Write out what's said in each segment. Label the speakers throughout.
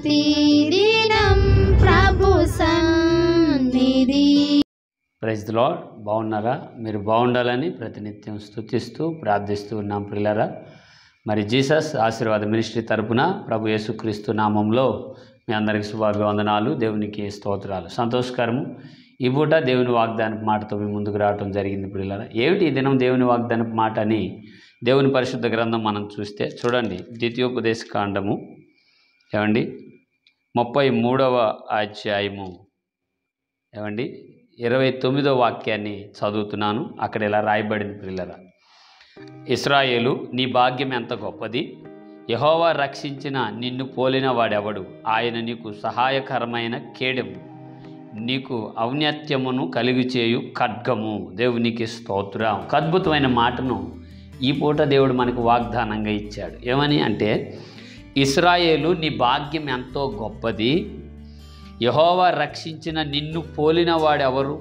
Speaker 1: ప్రతిదినం ప్రభు సన్నిధి.
Speaker 2: Praise the lord. బాగున్నారా? మీరు బాగుండాలని ప్రతినిత్యం స్తుతిస్తూ ప్రార్థిస్తూ ఉన్నాం ప్రియులారా. మరి జీసస్ ఆశీర్వాద మినిస్ట్రీ తరపున ప్రభు యేసుక్రీస్తు నామంలో మీ అందరికీ శుభాభివందనాలు, దేవునికి స్తోత్రాలు. సంతోషకరము. ఈ పూట దేవుని వాగ్దానపు మాటతో మీ ముందుకు రావడం జరిగింది ప్రియులారా. ఏమిటి ఈ దినం దేవుని వాగ్దానపు మాట అని దేవుని పరిశుద్ధ గ్రంథం మనం చూస్తే చూడండి, ద్వితీయోపదేశ కాండము 33వ అధ్యాయము 29వ వాక్యాన్ని చదువుతున్నాను. అక్కడ ఇలా రాయబడింది ప్రియులారా. ఇశ్రాయేలు, నీ భాగ్యం ఎంత గొప్పది! యెహోవా రక్షించిన నిన్ను పోలిన వాడెవడు? ఆయన నీకు సహాయకరమైన కేడెము, నీకు ఔన్నత్యమును కలిగి చేయు ఖడ్గము. దేవునికి స్తోత్రం. ఒక అద్భుతమైన మాటను ఈ పూట దేవుడు మనకు వాగ్దానంగా ఇచ్చాడు. ఏమని అంటే, ఇశ్రాయేలు, నీ భాగ్యం ఎంతో గొప్పది, యెహోవా రక్షించిన నిన్ను పోలిన వాడెవరు?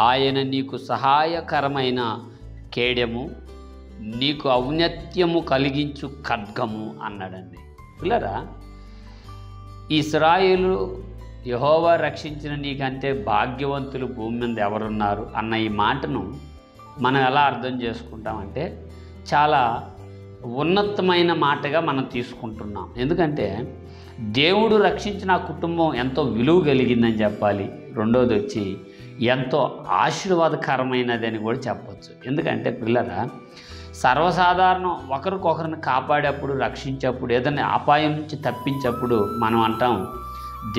Speaker 2: ఆయన నీకు సహాయకరమైన కేడెము, నీకు ఔన్నత్యము కలిగించు ఖడ్గము అన్నాడండి. పిల్లరా, ఇశ్రాయేలు, యెహోవా రక్షించిన నీకంటే భాగ్యవంతులు భూమి మీద ఎవరున్నారు అన్న ఈ మాటను మనం ఎలా అర్థం చేసుకుంటామంటే, చాలా ఉన్నతమైన మాటగా మనం తీసుకుంటున్నాం. ఎందుకంటే దేవుడు రక్షించిన ఆ కుటుంబం ఎంతో విలువ కలిగిందని చెప్పాలి. రెండోది వచ్చి ఎంతో ఆశీర్వాదకరమైనది అని కూడా చెప్పచ్చు. ఎందుకంటే పిల్లరా, సర్వసాధారణం ఒకరికొకరిని కాపాడేప్పుడు, రక్షించేప్పుడు, ఏదైనా అపాయం నుంచి తప్పించేప్పుడు మనం అంటాం,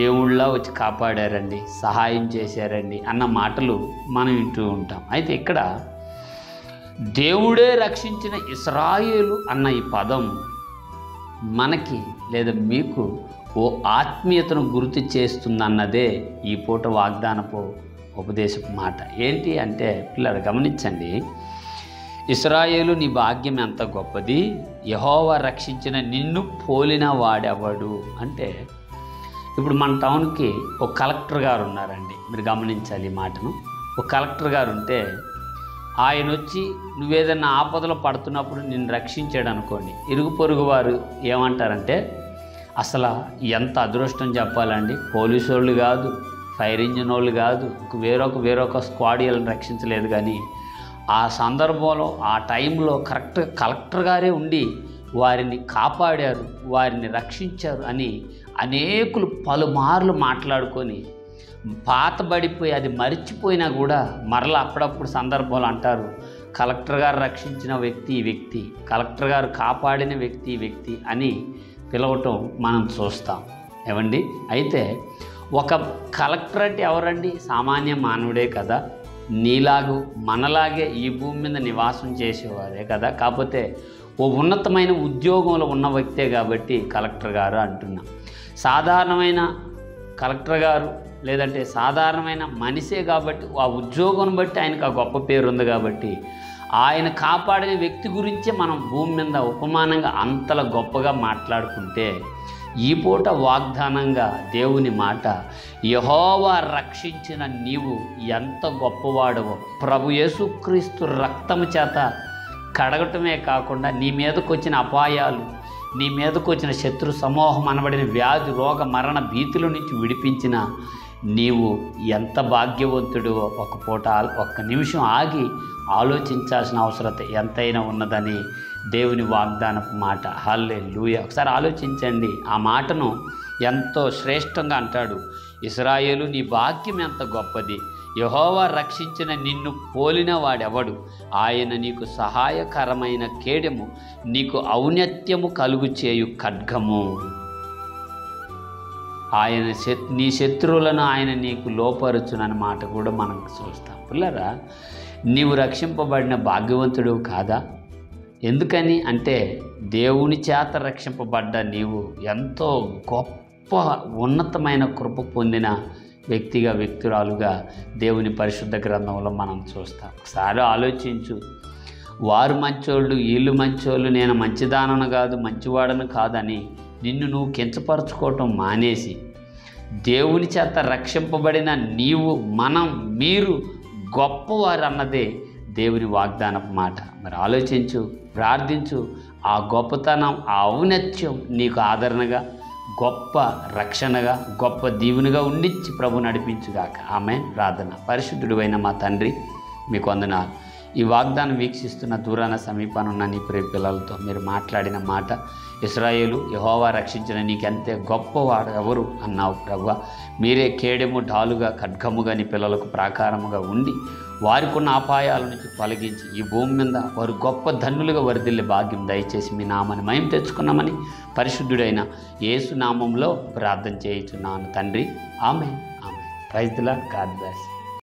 Speaker 2: దేవుళ్ళ వచ్చి కాపాడారండి, సహాయం చేశారండి అన్న మాటలు మనం వింటూ ఉంటాం. అయితే ఇక్కడ దేవుడే రక్షించిన ఇశ్రాయేలు అన్న ఈ పదం మనకి లేదా మీకు ఓ ఆత్మీయతను గుర్తు చేస్తుందన్నదే ఈ పూట వాగ్దానపు ఉపదేశపు మాట. ఏంటి అంటే పిల్లలు గమనించండి, ఇశ్రాయేలు, నీ భాగ్యం ఎంత గొప్పది, యెహోవా రక్షించిన నిన్ను పోలిన వాడెవడు అంటే, ఇప్పుడు మన టౌన్కి ఒక కలెక్టర్ గారు ఉన్నారండి. మీరు గమనించాలి ఈ మాటను. ఒక కలెక్టర్ గారు ఉంటే ఆయన వచ్చి నువ్వేదన్నా ఆపదలో పడుతున్నప్పుడు నిన్ను రక్షించాడు అనుకోండి, ఇరుగు పొరుగు వారు ఏమంటారంటే, అసలు ఎంత అదృష్టం చెప్పాలండి, పోలీసు వాళ్ళు కాదు, ఫైర్ ఇంజిన్ వాళ్ళు కాదు, వేరొక స్క్వాడ్ వాళ్ళని రక్షించలేదు, కానీ ఆ సందర్భంలో ఆ టైంలో కరెక్ట్గా కలెక్టర్ గారే ఉండి వారిని కాపాడారు, వారిని రక్షించారు అని అనేకులు పలుమార్లు మాట్లాడుకొని పాతబడిపోయి అది మరిచిపోయినా కూడా మరలా అప్పుడప్పుడు సందర్భాలు అంటారు, కలెక్టర్ గారు రక్షించిన వ్యక్తి ఈ వ్యక్తి, కలెక్టర్ గారు కాపాడిన వ్యక్తి ఈ వ్యక్తి అని పిలవటం మనం చూస్తాం. ఏమండి, అయితే ఒక కలెక్టర్ అంటే ఎవరండి? సామాన్య మానవుడే కదా, నీలాగు మనలాగే ఈ భూమి మీద నివాసం చేసేవారే కదా. కాకపోతే ఓ ఉన్నతమైన ఉద్యోగంలో ఉన్న వ్యక్తే కాబట్టి కలెక్టర్ గారు అంటున్నాం. సాధారణమైన కలెక్టర్ గారు లేదంటే సాధారణమైన మనిషే కాబట్టి ఆ ఉద్యోగం బట్టి ఆయనకు ఆ గొప్ప పేరు ఉంది కాబట్టి ఆయన కాపాడిన వ్యక్తి గురించే మనం భూమి మీద ఉపమానంగా అంతలా గొప్పగా మాట్లాడుకుంటే, ఈ పూట వాగ్దానంగా దేవుని మాట, యెహోవా రక్షించిన నీవు ఎంత గొప్పవాడవో, ప్రభు యేసుక్రీస్తు రక్తము చేత కడగటమే కాకుండా నీ మీదకు వచ్చిన అపాయాలు, నీ మీదకు వచ్చిన శత్రు సమూహం అనబడిన వ్యాధి, రోగ, మరణ భీతుల నుంచి విడిపించిన నీవు ఎంత భాగ్యవంతుడు. ఒక పూట ఒక్క నిమిషం ఆగి ఆలోచించాల్సిన అవసరం ఎంతైనా ఉన్నదని దేవుని వాగ్దానపు మాట. హల్లెలూయా. ఒకసారి ఆలోచించండి, ఆ మాటను ఎంతో శ్రేష్టంగా అంటాడు. ఇశ్రాయేలు, నీ భాగ్యం ఎంత గొప్పది, యెహోవా రక్షించిన నిన్ను పోలిన వాడెవడు? ఆయన నీకు సహాయకరమైన కేడెము, నీకు ఔన్నత్యము కలుగు చేయు ఖడ్గము. ఆయన నీ శత్రువులను ఆయన నీకు లోపరుచునని మాట కూడా మనం చూస్తాం. పిల్లరా, నీవు రక్షింపబడిన భాగ్యవంతుడు కాదా? ఎందుకని అంటే, దేవుని చేత రక్షింపబడ్డ నీవు ఎంతో గొప్ప ఉన్నతమైన కృప పొందిన వ్యక్తురాలుగా దేవుని పరిశుద్ధ గ్రంథంలో మనం చూస్తాం. ఒకసారి ఆలోచించు, వారు మంచోళ్ళు, వీళ్ళు మంచోళ్ళు, నేను మంచిదానను కాదు, మంచివాడను కాదని నిన్ను నువ్వు కించపరచుకోవటం మానేసి, దేవుని చేత రక్షింపబడిన నీవు, మీరు గొప్పవారు అన్నదే దేవుని వాగ్దానపు మాట. మరి ఆలోచించు, ప్రార్థించు. ఆ గొప్పతనం, ఆ ఔన్నత్యం నీకు ఆదరణగా, గొప్ప రక్షణగా, గొప్ప దీవునిగా ఉండిచ్చి ప్రభు నడిపించుగాక. ఆమేన్. ప్రార్థన. పరిశుద్ధుడైన మా తండ్రి, మీకు వందనాలు. ఈ వాగ్దానం వీక్షిస్తున్న దూరాన సమీపాన ఉన్న నీ ప్రియ పిల్లలతో మీరు మాట్లాడిన మాట, ఇశ్రాయేలు యెహోవా రక్షించిన నీకెంతే గొప్పవాడు ఎవరు అన్నావు ప్రభువా. మీరే కేడెము, డాలుగా, ఖడ్గముగా నీ పిల్లలకు ప్రాకారముగా ఉండి వారికున్న అపాయాల నుంచి తొలగించి ఈ భూమి మీద వారు గొప్ప ధన్యులుగా వరిదిల్లే భాగ్యం దయచేసి మీ నామాన్ని మహిమ తెచ్చుకున్నామని పరిశుద్ధుడైన యేసు నామంలో ప్రార్థన చేయుచున్నాను తండ్రి. Amen. Amen. Praise the Lord. God bless.